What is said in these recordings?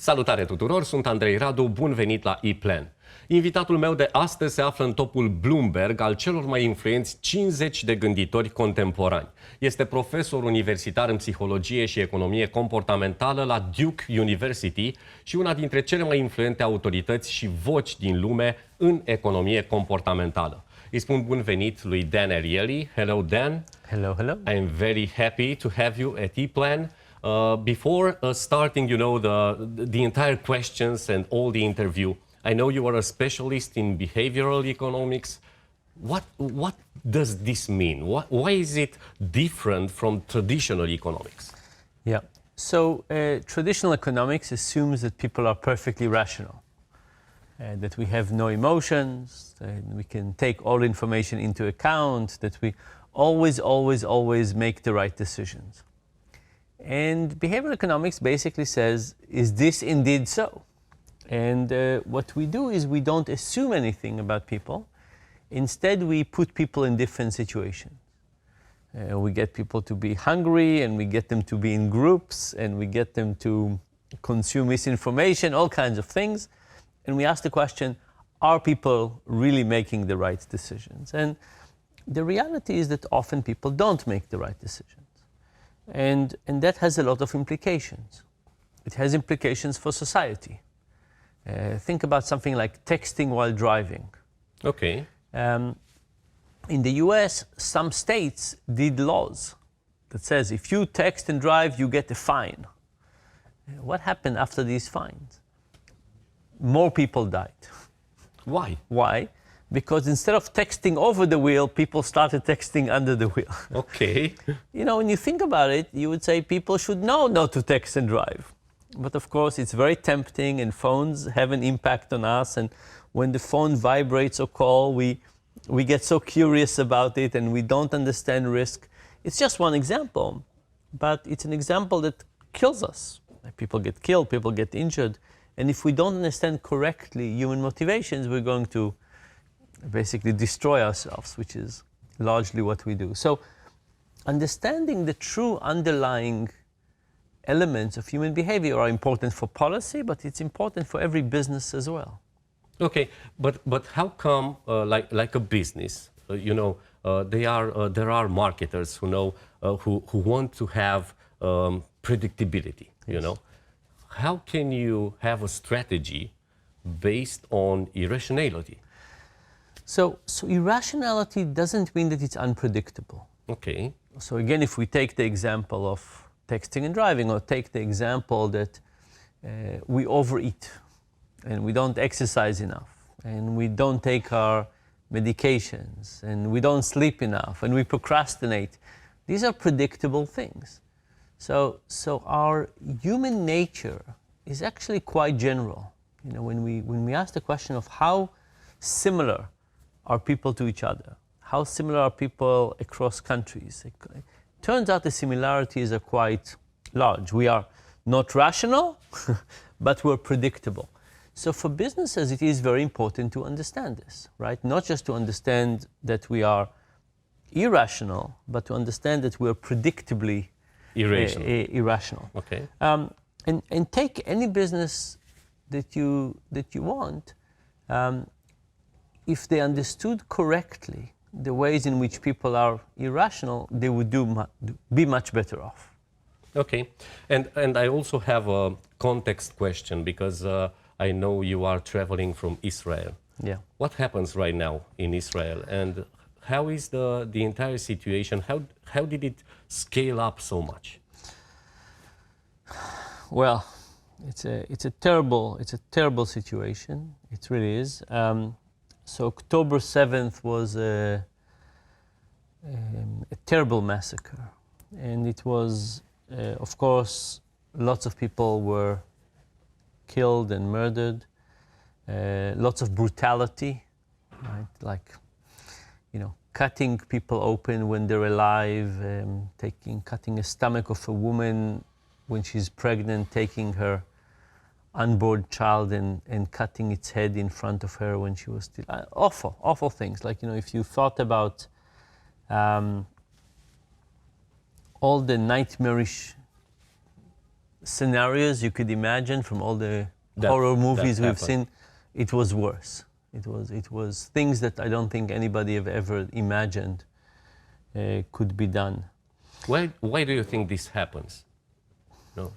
Salutare tuturor, sunt Andrei Radu, bun venit la ePlan. Invitatul meu de astăzi se află în topul Bloomberg al celor mai influenți 50 de gânditori contemporani. Este profesor universitar în psihologie și economie comportamentală la Duke University și una dintre cele mai influente autorități și voci din lume în economie comportamentală. Îi spun bun venit lui Dan Ariely. Hello, Dan. Hello, hello. I'm very happy to have you at ePlan. Before starting, the entire questions and all the interview, I know you are a specialist in behavioral economics. What does this mean? Why is it different from traditional economics? Yeah. So traditional economics assumes that people are perfectly rational, that we have no emotions, and we can take all information into account, that we always make the right decisions. And behavioral economics basically says, is this indeed so? And what we do is we don't assume anything about people. Instead, we put people in different situations. We get people to be hungry, and we get them to be in groups, and we get them to consume misinformation, all kinds of things. And we ask the question, are people really making the right decisions? And the reality is that often people don't make the right decisions. And that has a lot of implications. It has implications for society. Think about something like texting while driving. Okay. In the US, some states did laws that says if you text and drive, you get a fine. What happened after these fines? More people died. Why? Why? Because instead of texting over the wheel, people started texting under the wheel. Okay. You know, when you think about it, you would say people should know not to text and drive. But of course, it's very tempting, and phones have an impact on us. And when the phone vibrates or calls, we get so curious about it, and we don't understand risk. It's just one example, but it's an example that kills us. People get killed, people get injured. And if we don't understand correctly human motivations, we're going to basically destroy ourselves, which is largely what we do. So understanding the true underlying elements of human behavior are important for policy, but it's important for every business as well. Okay, but how come, like a business, there are marketers who want to have predictability. Yes. How can you have a strategy based on irrationality? So irrationality doesn't mean that it's unpredictable. Okay. So again, if we take the example of texting and driving, or take the example that we overeat and we don't exercise enough, and we don't take our medications, and we don't sleep enough, and we procrastinate, these are predictable things. So our human nature is actually quite general. When we ask the question of how similar are people to each other, how similar are people across countries, it turns out the similarities are quite large. We are not rational, but we're predictable. So for businesses, it is very important to understand this, right? Not just to understand that we are irrational, but to understand that we're predictably irrational. Okay. And take any business that you want. If they understood correctly the ways in which people are irrational, they would be much better off. Okay, and I also have a context question, because I know you are traveling from Israel. Yeah. What happens right now in Israel, and how is the entire situation? How did it scale up so much? Well, it's a terrible situation. It really is. So October 7th was a terrible massacre, and it was, of course, lots of people were killed and murdered. Lots of brutality, right? Like, cutting people open when they're alive, cutting a stomach of a woman when she's pregnant, taking her unborn child and cutting its head in front of her when she was still awful things. Like, if you thought about all the nightmarish scenarios you could imagine from all the That- horror movies that we've happened. seen, it was worse. It was things that I don't think anybody have ever imagined could be done. Why do you think this happens? No,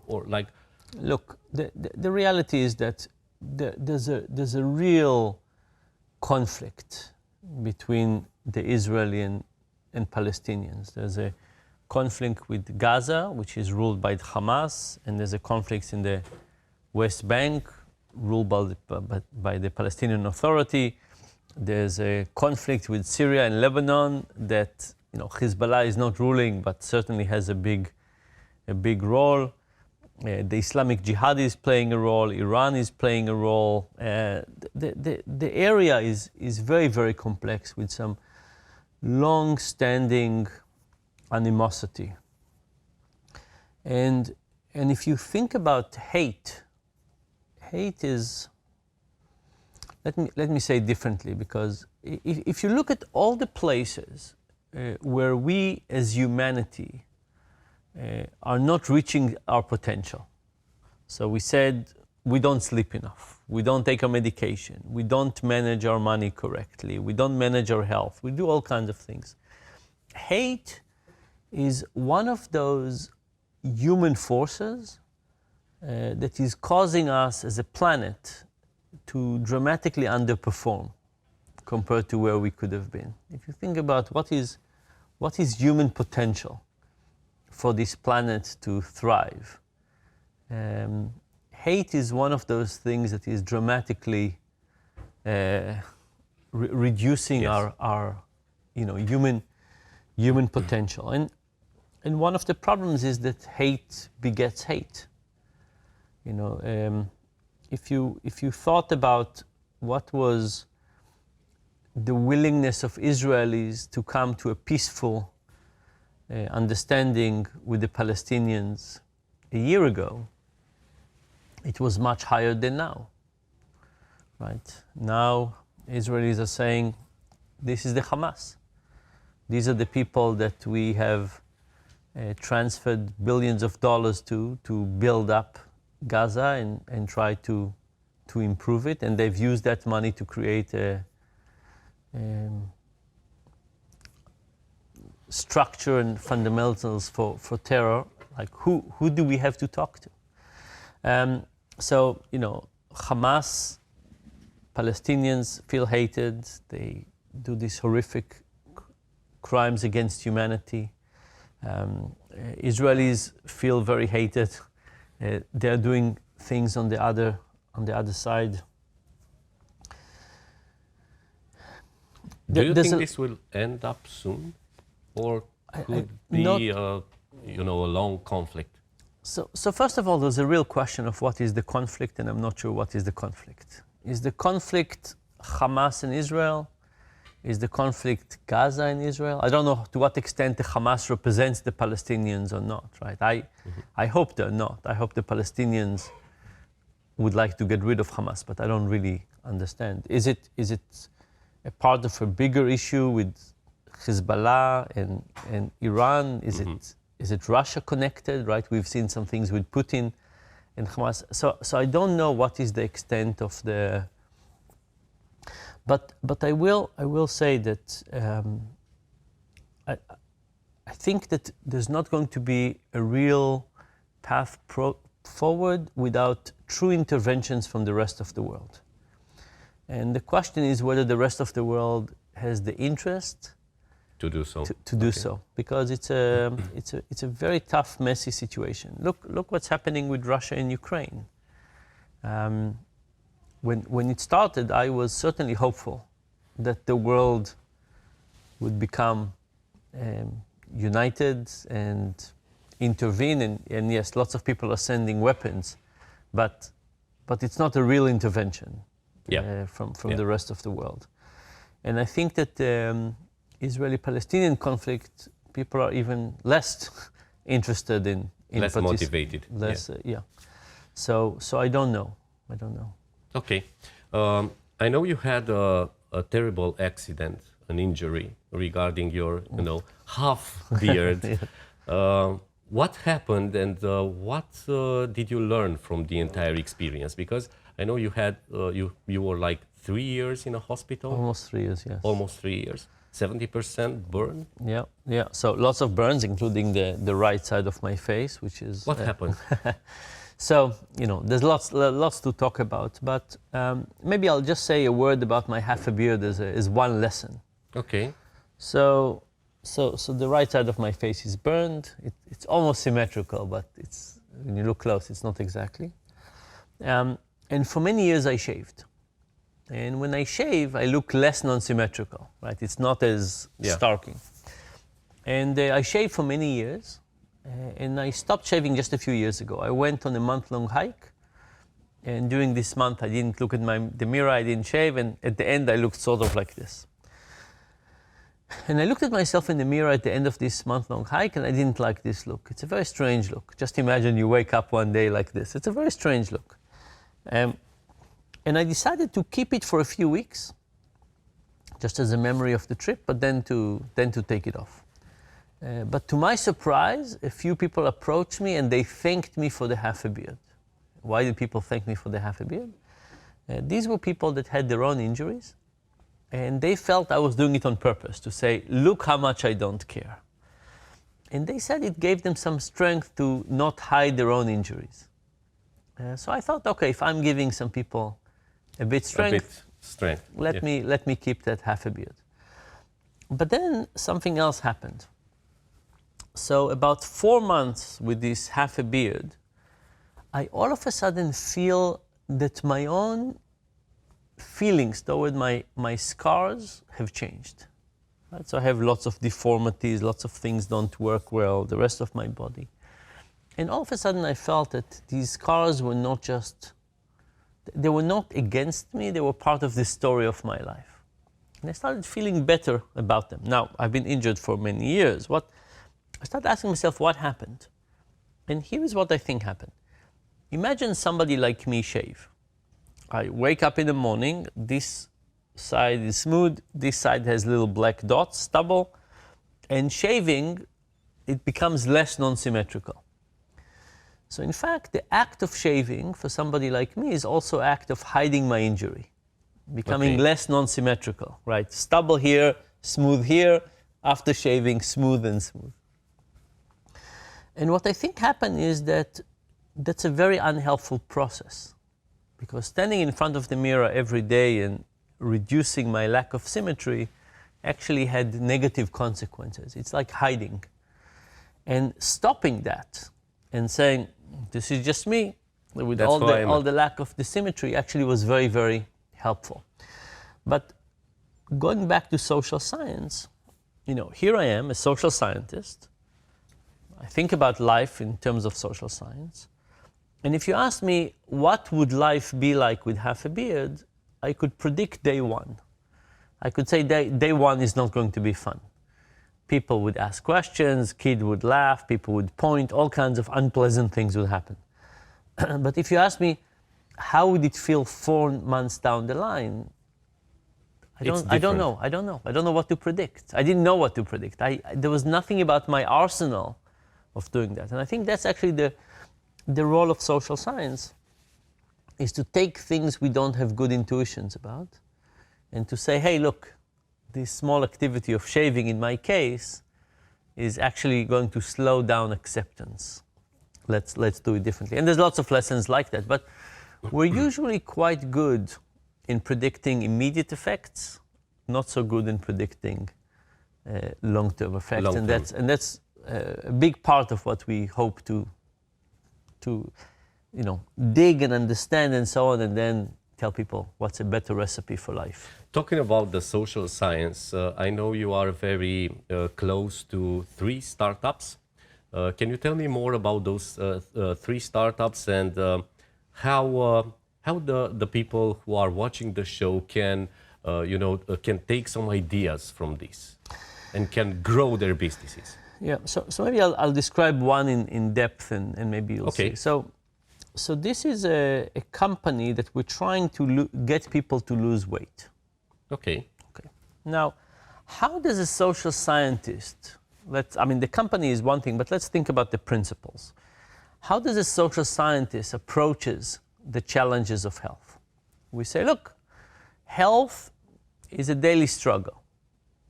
or like, Look, the reality is that there's a real conflict between the Israeli and Palestinians. There's a conflict with Gaza, which is ruled by the Hamas, and there's a conflict in the West Bank, ruled by the Palestinian Authority. There's a conflict with Syria and Lebanon that, you know, Hezbollah is not ruling, but certainly has a big role. The Islamic Jihad is playing a role. Iran is playing a role. The area is very, very complex with some long-standing animosity. And if you think about hate is, let me say it differently, because if you look at all the places where we as humanity are not reaching our potential. So we said we don't sleep enough, we don't take our medication, we don't manage our money correctly, we don't manage our health, we do all kinds of things. Hate is one of those human forces that is causing us as a planet to dramatically underperform compared to where we could have been. If you think about what is human potential for this planet to thrive, hate is one of those things that is dramatically reducing Yes. our human potential. And one of the problems is that hate begets hate. You know, if you thought about what was the willingness of Israelis to come to a peaceful understanding with the Palestinians a year ago, it was much higher than now. Right? Now, Israelis are saying, this is the Hamas. These are the people that we have transferred billions of dollars to build up Gaza and try to improve it. And they've used that money to create a structure and fundamentals for terror. Like, who do we have to talk to? So, you know, Hamas, Palestinians feel hated. They do these horrific crimes against humanity. Israelis feel very hated. They're doing things on the other side. do you There's think a- this will end up soon, or could not- be a long conflict? So first of all, there's a real question of what is the conflict, and I'm not sure what is the conflict. Is the conflict Hamas and Israel? Is the conflict Gaza and Israel? I don't know to what extent the Hamas represents the Palestinians or not, right? I hope they're not. I hope the Palestinians would like to get rid of Hamas, but I don't really understand. Is it a part of a bigger issue with Hezbollah and Iran? Is it Russia connected, right? We've seen some things with Putin and Hamas. So I don't know what is the extent of the... But I will say that I think that there's not going to be a real path forward without true interventions from the rest of the world. And the question is whether the rest of the world has the interest To do so. to do so, because it's a very tough, messy situation. Look what's happening with Russia and Ukraine. When it started, I was certainly hopeful that the world would become united and intervene. And yes, lots of people are sending weapons, but it's not a real intervention from the rest of the world. And I think that Israeli-Palestinian conflict, people are even less interested in Less motivated. So I don't know. Okay. I know you had a terrible accident, an injury regarding your, half beard. what happened and what did you learn from the entire experience? Because I know you had you were like 3 years in a hospital. Almost 3 years, yes. Almost 3 years. 70% burn. Yeah, yeah. So lots of burns, including the right side of my face, which is... What happened? So, you know, there's lots to talk about, but maybe I'll just say a word about my half a beard as one lesson. Okay. So the right side of my face is burned. It's almost symmetrical, but it's, when you look close, it's not exactly. And for many years I shaved. And when I shave, I look less non-symmetrical, right? It's not as starking. And I shaved for many years. And I stopped shaving just a few years ago. I went on a month-long hike. And during this month, I didn't look at the mirror, I didn't shave. And at the end, I looked sort of like this. And I looked at myself in the mirror at the end of this month-long hike, and I didn't like this look. It's a very strange look. Just imagine you wake up one day like this. It's a very strange look. And I decided to keep it for a few weeks, just as a memory of the trip, but then to take it off. But to my surprise, a few people approached me and they thanked me for the half a beard. Why did people thank me for the half a beard? These were people that had their own injuries, and they felt I was doing it on purpose, to say, look how much I don't care. And they said it gave them some strength to not hide their own injuries. So I thought, okay, if I'm giving some people a bit strength, let me keep that half a beard. But then something else happened. So about 4 months with this half a beard, I all of a sudden feel that my own feelings toward my scars have changed. Right? So I have lots of deformities, lots of things don't work well, the rest of my body. And all of a sudden I felt that these scars were not just, they were not against me, they were part of the story of my life. And I started feeling better about them. Now, I've been injured for many years. I started asking myself what happened. And here is what I think happened. Imagine somebody like me shave. I wake up in the morning, this side is smooth, this side has little black dots, stubble, and shaving, it becomes less non-symmetrical. So in fact, the act of shaving for somebody like me is also an act of hiding my injury, becoming less non-symmetrical, right? Stubble here, smooth here, after shaving, smooth and smooth. And what I think happened is that that's a very unhelpful process, because standing in front of the mirror every day and reducing my lack of symmetry actually had negative consequences. It's like hiding. And stopping that and saying, this is just me, with all the lack of the symmetry, actually was very, very helpful. But going back to social science, you know, here I am, a social scientist. I think about life in terms of social science. And if you ask me, what would life be like with half a beard, I could predict day one. I could say day one is not going to be fun. People would ask questions, kids would laugh, people would point, all kinds of unpleasant things would happen. But if you ask me, how would it feel 4 months down the line? I don't know. I don't know what to predict. I didn't know what to predict. There was nothing about my arsenal of doing that. And I think that's actually the role of social science, is to take things we don't have good intuitions about and to say, hey, look, this small activity of shaving in my case is actually going to slow down acceptance. Let's do it differently. And there's lots of lessons like that, but we're usually quite good in predicting immediate effects, not so good in predicting long-term effects. And that's a big part of what we hope to dig and understand and so on, and then tell people what's a better recipe for life. Talking about the social science, I know you are very close to 3 startups. Can you tell me more about those 3 startups and how the people who are watching the show can take some ideas from this and can grow their businesses? Yeah, so maybe I'll describe one in depth and maybe you'll see. So this is a company that we're trying to get people to lose weight. Okay. Now, how does a social scientist I mean, the company is one thing, but let's think about the principles. How does a social scientist approaches the challenges of health? We say, look, health is a daily struggle.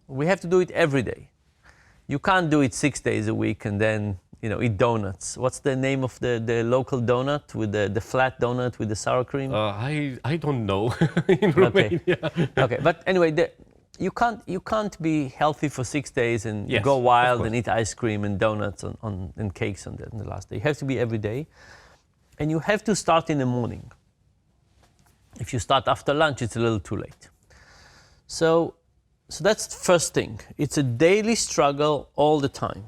We have to do it every day. You can't do it 6 days a week and then, eat donuts. What's the name of the local donut with the flat donut with the sour cream? I don't know in Romania. Okay, but anyway, you can't be healthy for 6 days and go wild and eat ice cream and donuts and cakes on the last day. You have to be every day, and you have to start in the morning. If you start after lunch, it's a little too late. So that's the first thing. It's a daily struggle all the time.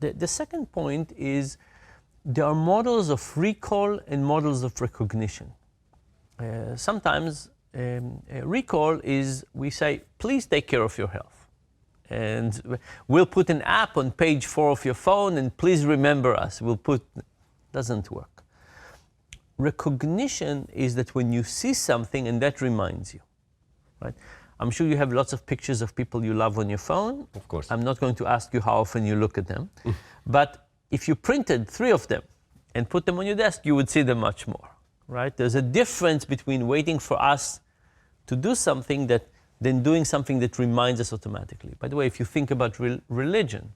The second point is there are models of recall and models of recognition. Sometimes recall is we say, please take care of your health. And we'll put an app on page 4 of your phone and please remember us. Doesn't work. Recognition is that when you see something and that reminds you, right? I'm sure you have lots of pictures of people you love on your phone. Of course. I'm not going to ask you how often you look at them. But if you printed 3 of them and put them on your desk, you would see them much more, right? There's a difference between waiting for us to do something than doing something that reminds us automatically. By the way, if you think about religion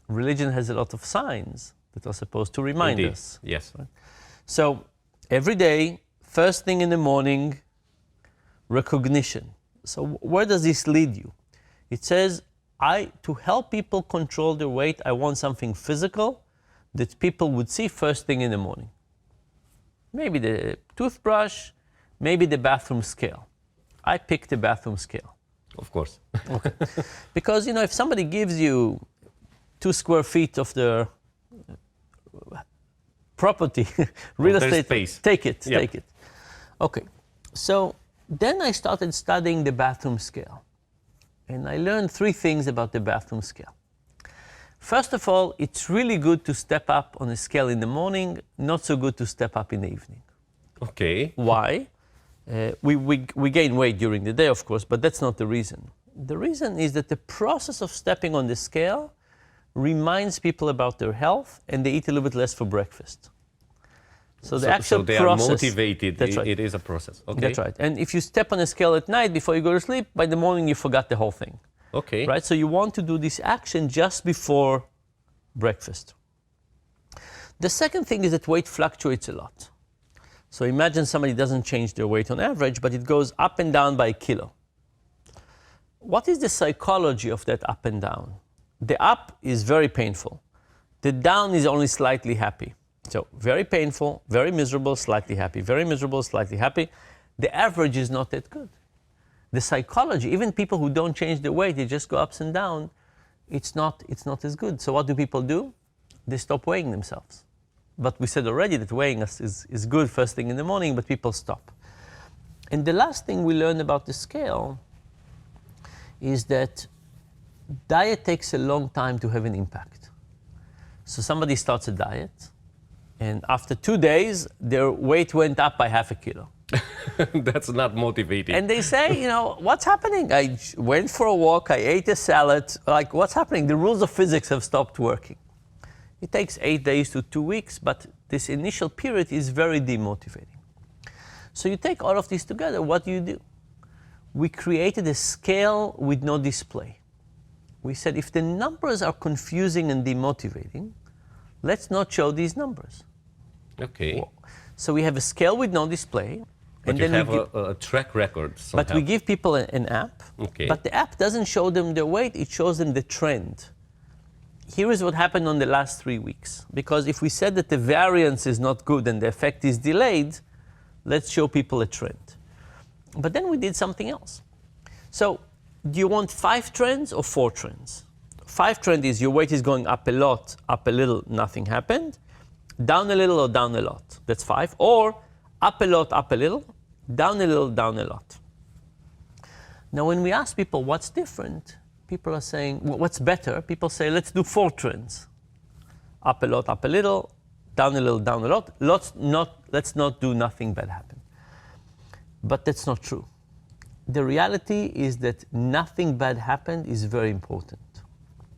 has a lot of signs that are supposed to remind us. Yes. Right? So every day, first thing in the morning, recognition. So where does this lead you? It says, to help people control their weight, I want something physical that people would see first thing in the morning. Maybe the toothbrush, maybe the bathroom scale. I picked the bathroom scale. Of course. Okay. Because, if somebody gives you 2 square feet of their property, real estate, space. Take it. Okay. So then I started studying the bathroom scale. And I learned 3 things about the bathroom scale. First of all, it's really good to step up on a scale in the morning, not so good to step up in the evening. Okay. Why? We gain weight during the day, of course, but that's not the reason. The reason is that the process of stepping on the scale reminds people about their health, and they eat a little bit less for breakfast. So the actual they process, are motivated. That's right. It is a process. Okay. That's right. And if you step on a scale at night before you go to sleep, by the morning you forgot the whole thing. Okay. Right? So you want to do this action just before breakfast. The second thing is that weight fluctuates a lot. So imagine somebody doesn't change their weight on average, but it goes up and down by a kilo. What is the psychology of that up and down? The up is very painful. The down is only slightly happy. So very painful, very miserable, slightly happy, very miserable, slightly happy. The average is not that good. The psychology, even people who don't change their weight, they just go ups and down, it's not as good. So what do people do? They stop weighing themselves. But we said already that weighing us is good first thing in the morning, but people stop. And the last thing we learned about the scale is that diet takes a long time to have an impact. So somebody starts a diet, and after 2 days, their weight went up by half a kilo. That's not motivating. And they say, what's happening? I went for a walk, I ate a salad. Like, what's happening? The rules of physics have stopped working. It takes 8 days to 2 weeks, but this initial period is very demotivating. So you take all of this together, what do? We created a scale with no display. We said, if the numbers are confusing and demotivating, let's not show these numbers. Okay. So we have a scale with no display. But you have a track record somehow. But we give people an app. Okay. But the app doesn't show them their weight, it shows them the trend. Here is what happened on the last 3 weeks. Because if we said that the variance is not good and the effect is delayed, let's show people a trend. But then we did something else. So do you want 5 trends or 4 trends? 5 trend is your weight is going up a lot, up a little, nothing happened. Down a little or down a lot, that's 5. Or up a lot, up a little, down a little, down a lot. Now when we ask people what's different, people are saying, what's better? People say, let's do 4 trends. Up a lot, up a little, down a little, down a lot. Let's not do nothing bad happen. But that's not true. The reality is that nothing bad happened is very important.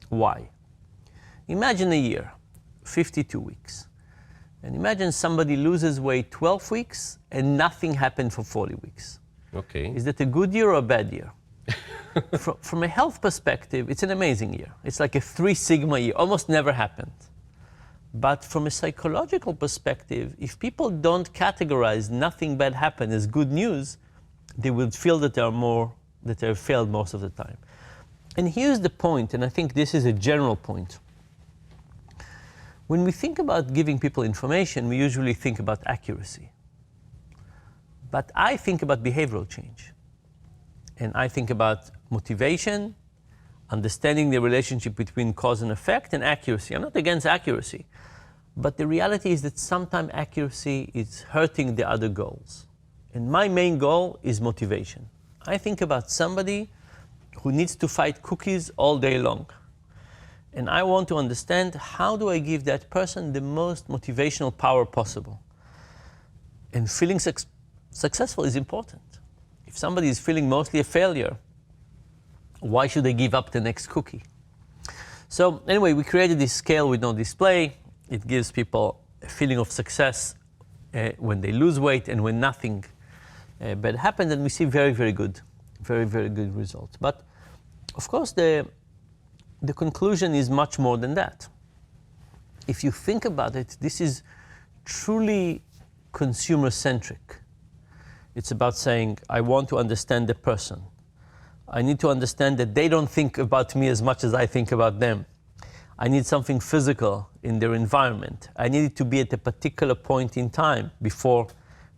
Why? Imagine a year, 52 weeks. And imagine somebody loses weight 12 weeks and nothing happened for 40 weeks. Okay. Is that a good year or a bad year? From a health perspective, it's an amazing year. It's like a 3 sigma year, almost never happened. But from a psychological perspective, if people don't categorize nothing bad happened as good news, they will feel that they have failed most of the time. And here's the point, and I think this is a general point. When we think about giving people information, we usually think about accuracy. But I think about behavioral change. And I think about motivation, understanding the relationship between cause and effect, and accuracy. I'm not against accuracy. But the reality is that sometimes accuracy is hurting the other goals. And my main goal is motivation. I think about somebody who needs to fight cookies all day long. And I want to understand, how do I give that person the most motivational power possible? And feeling successful is important. If somebody is feeling mostly a failure, why should they give up the next cookie? So anyway, we created this scale with no display. It gives people a feeling of success when they lose weight and when nothing bad happens, and we see very, very good results. But of course, the conclusion is much more than that. If you think about it, this is truly consumer-centric. It's about saying, I want to understand the person. I need to understand that they don't think about me as much as I think about them. I need something physical in their environment. I need it to be at a particular point in time before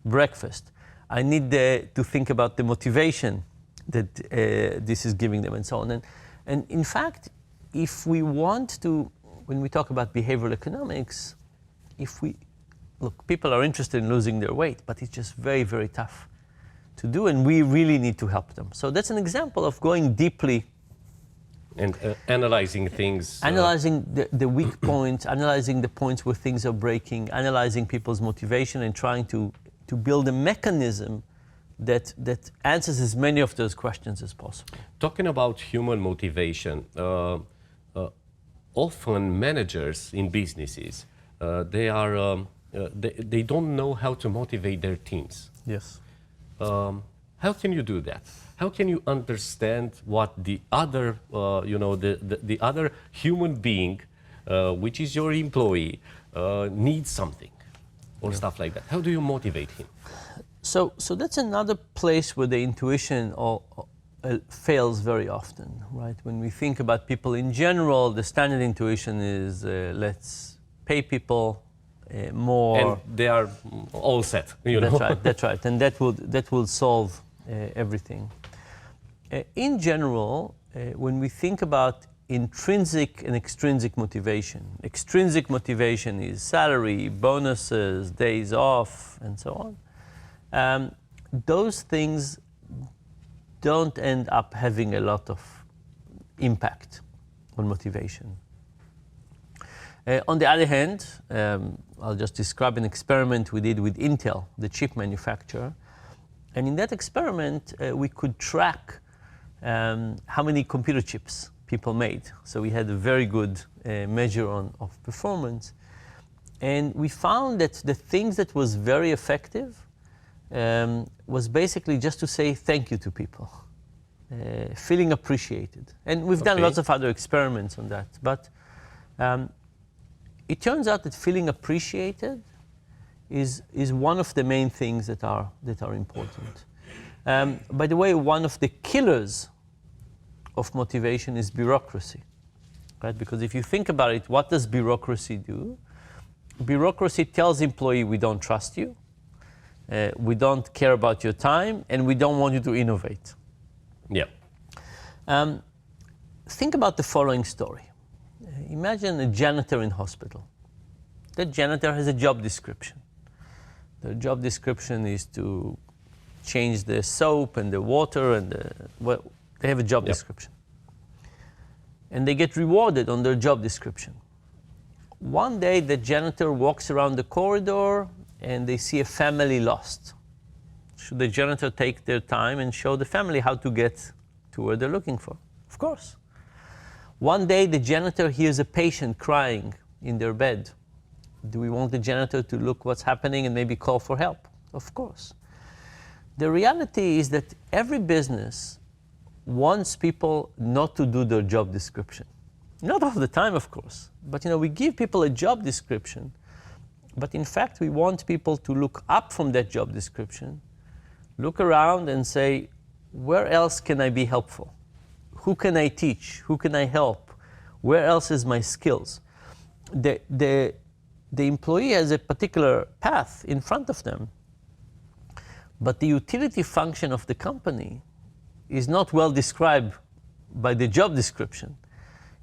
breakfast. I need to think about the motivation that this is giving them, and so on. And in fact, if we want to, when we talk about behavioral economics, look, people are interested in losing their weight, but it's just very, very tough to do, and we really need to help them. So that's an example of going deeply and analyzing things. Analyzing the weak points, analyzing the points where things are breaking, analyzing people's motivation, and trying to build a mechanism that answers as many of those questions as possible. Talking about human motivation, often managers in businesses, they don't know how to motivate their teams. Yes. How can you do that? How can you understand what the other, the other human being, which is your employee, needs something, or stuff like that? How do you motivate him? So that's another place where the intuition fails very often, right? When we think about people in general, the standard intuition is let's pay people more. And they are all set, you know. That's right. That's right. And that will solve everything. In general, when we think about intrinsic and extrinsic motivation, extrinsic motivation is salary, bonuses, days off, and so on. Those things don't end up having a lot of impact on motivation. On the other hand, I'll just describe an experiment we did with Intel, the chip manufacturer. And in that experiment, we could track how many computer chips people made. So we had a very good measure of performance. And we found that the things that was very effective was basically just to say thank you to people, feeling appreciated. And we've done lots of other experiments on that. But it turns out that feeling appreciated is one of the main things that are important. By the way, one of the killers of motivation is bureaucracy, right? Because if you think about it, what does bureaucracy do? Bureaucracy tells employee, we don't trust you, we don't care about your time, and we don't want you to innovate. Yeah. Think about the following story. Imagine a janitor in hospital. That janitor has a job description. The job description is to change the soap and the water and they have a job description. And they get rewarded on their job description. One day the janitor walks around the corridor and they see a family lost. Should the janitor take their time and show the family how to get to where they're looking for? Of course. One day the janitor hears a patient crying in their bed. Do we want the janitor to look what's happening and maybe call for help? Of course. The reality is that every business wants people not to do their job description. Not all the time, of course, but we give people a job description, but in fact we want people to look up from that job description, look around and say, where else can I be helpful? Who can I teach? Who can I help? Where else is my skills? The employee has a particular path in front of them, but the utility function of the company is not well described by the job description.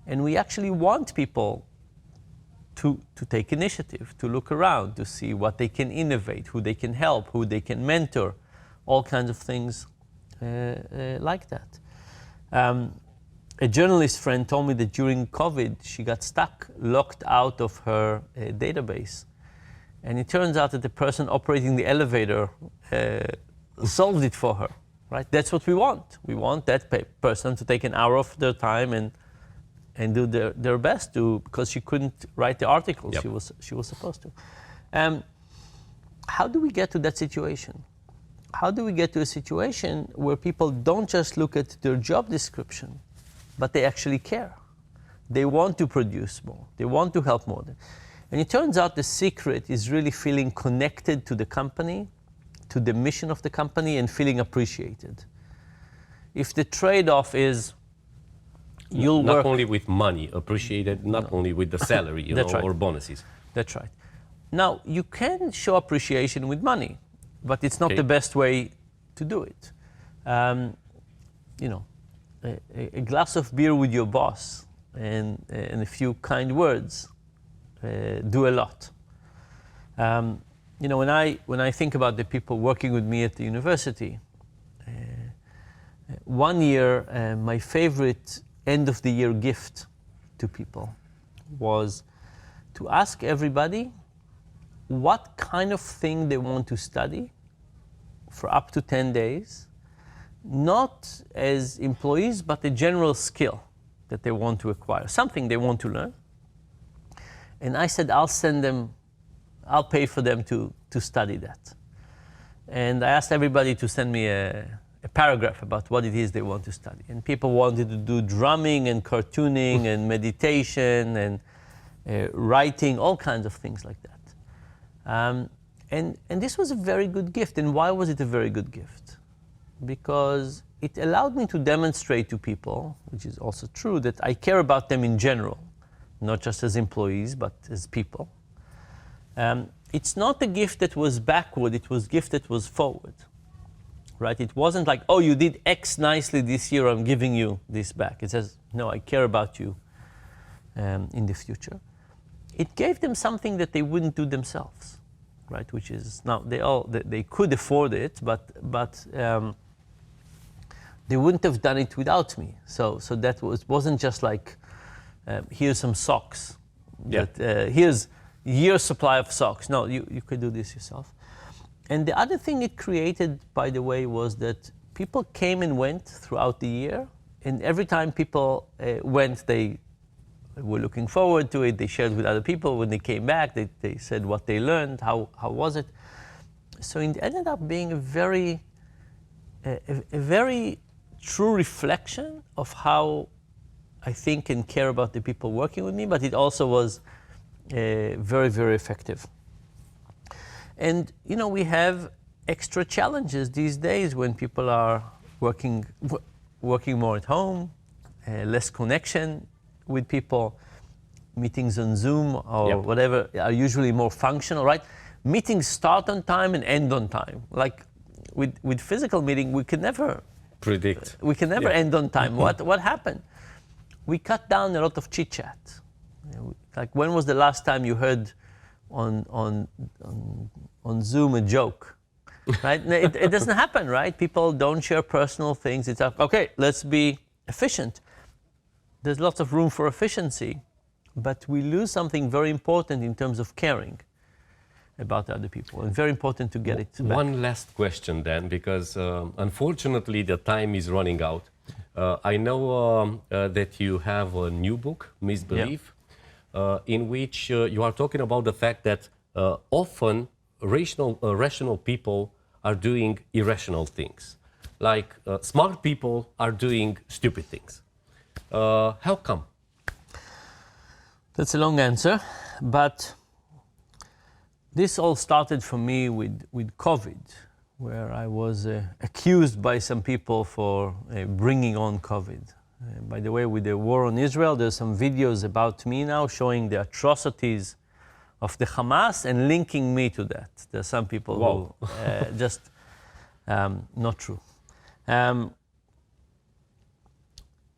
And we actually want people to take initiative, to look around, to see what they can innovate, who they can help, who they can mentor, all kinds of things like that. A journalist friend told me that during COVID, she got stuck, locked out of her database. And it turns out that the person operating the elevator solved it for her, right? That's what we want. We want that person to take an hour of their time and do their best to, because she couldn't write the article she was supposed to. How do we get to that situation? How do we get to a situation where people don't just look at their job description, but they actually care? They want to produce more. They want to help more. And it turns out the secret is really feeling connected to the company, to the mission of the company, and feeling appreciated. If the trade-off is you'll not work only with money, appreciated, not only with the salary, right. or bonuses. That's right. Now, you can show appreciation with money, but it's not the best way to do it. A glass of beer with your boss and a few kind words do a lot. When I think about the people working with me at the university, one year my favorite end of the year gift to people was to ask everybody what kind of thing they want to study for up to 10 days, not as employees, but a general skill that they want to acquire, something they want to learn. And I said, I'll pay for them to study that. And I asked everybody to send me a paragraph about what it is they want to study. And people wanted to do drumming and cartooning and meditation and writing, all kinds of things like that. And this was a very good gift. And why was it a very good gift? Because it allowed me to demonstrate to people, which is also true, that I care about them in general, not just as employees, but as people. It's not a gift that was backward, it was a gift that was forward. Right? It wasn't like, oh, you did X nicely this year, I'm giving you this back. It says, no, I care about you in the future. It gave them something that they wouldn't do themselves, right? Which is, now they could afford it, but they wouldn't have done it without me. So that wasn't just like, here's some socks. Here's a year's supply of socks. No, you could do this yourself. And the other thing it created, by the way, was that people came and went throughout the year. And every time people went, they were looking forward to it. They shared with other people. When they came back, they said what they learned, how was it. So it ended up being a very true reflection of how I think and care about the people working with me, but it also was very, very effective. And we have extra challenges these days when people are working more at home, less connection with people. Meetings on Zoom or whatever are usually more functional, right? Meetings start on time and end on time. Like with physical meeting, we can never predict. We can never end on time. What happened? We cut down a lot of chit chat. Like, when was the last time you heard on Zoom a joke, right? It doesn't happen, right? People don't share personal things. It's like, okay, let's be efficient. There's lots of room for efficiency, but we lose something very important in terms of caring about other people, and very important to get it back. One last question then, because unfortunately the time is running out. I know that you have a new book, Misbelief, in which you are talking about the fact that often rational people are doing irrational things, like smart people are doing stupid things. How come? That's a long answer, but this all started for me with COVID, where I was accused by some people for bringing on COVID. By the way, with the war on Israel, there's some videos about me now showing the atrocities of the Hamas and linking me to that. There are some people who just not true.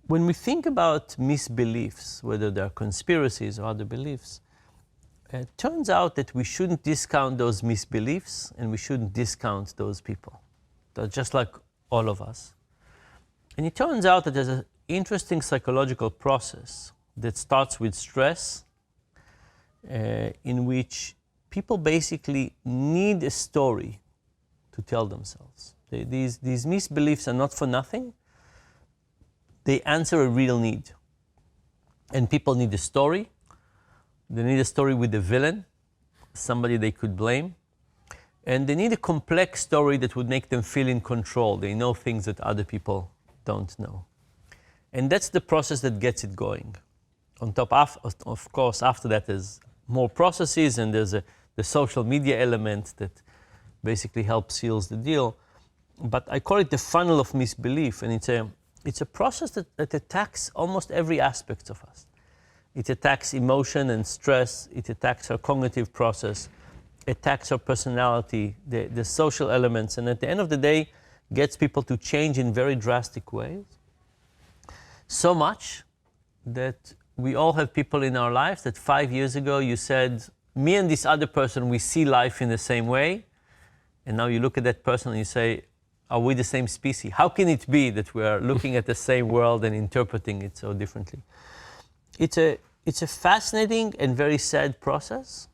When we think about misbeliefs, whether they're conspiracies or other beliefs, it turns out that we shouldn't discount those misbeliefs and we shouldn't discount those people. They're just like all of us. And it turns out that there's an interesting psychological process that starts with stress, in which people basically need a story to tell themselves. These misbeliefs are not for nothing. They answer a real need. And people need a story. They need a story with a villain, somebody they could blame. And they need a complex story that would make them feel in control. They know things that other people don't know. And that's the process that gets it going. On top of course, after that there's more processes, and there's the social media element that basically helps seals the deal. But I call it the funnel of misbelief, and it's a process that attacks almost every aspect of us. It attacks emotion and stress, it attacks our cognitive process, attacks our personality, the social elements, and at the end of the day, gets people to change in very drastic ways. So much that we all have people in our lives that 5 years ago you said, me and this other person, we see life in the same way. And now you look at that person and you say, are we the same species? How can it be that we are looking at the same world and interpreting it so differently? It's a fascinating and very sad process,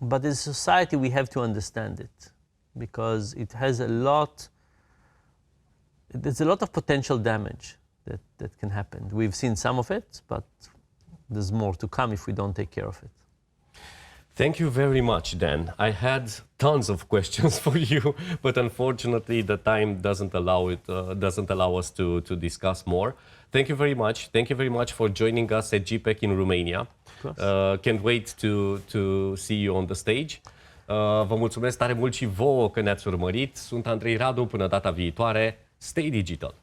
but as a society we have to understand it, because it has there's a lot of potential damage that can happen. We've seen some of it, but there's more to come if we don't take care of it. Thank you very much, Dan. I had tons of questions for you, but unfortunately the time doesn't allow us to discuss more. Thank you very much. Thank you very much for joining us at GPEC in Romania. Can't wait to see you on the stage. Vă mulțumesc tare mult și vouă că ne-ați urmărit. Sunt Andrei Radu, până data viitoare. Stay digital!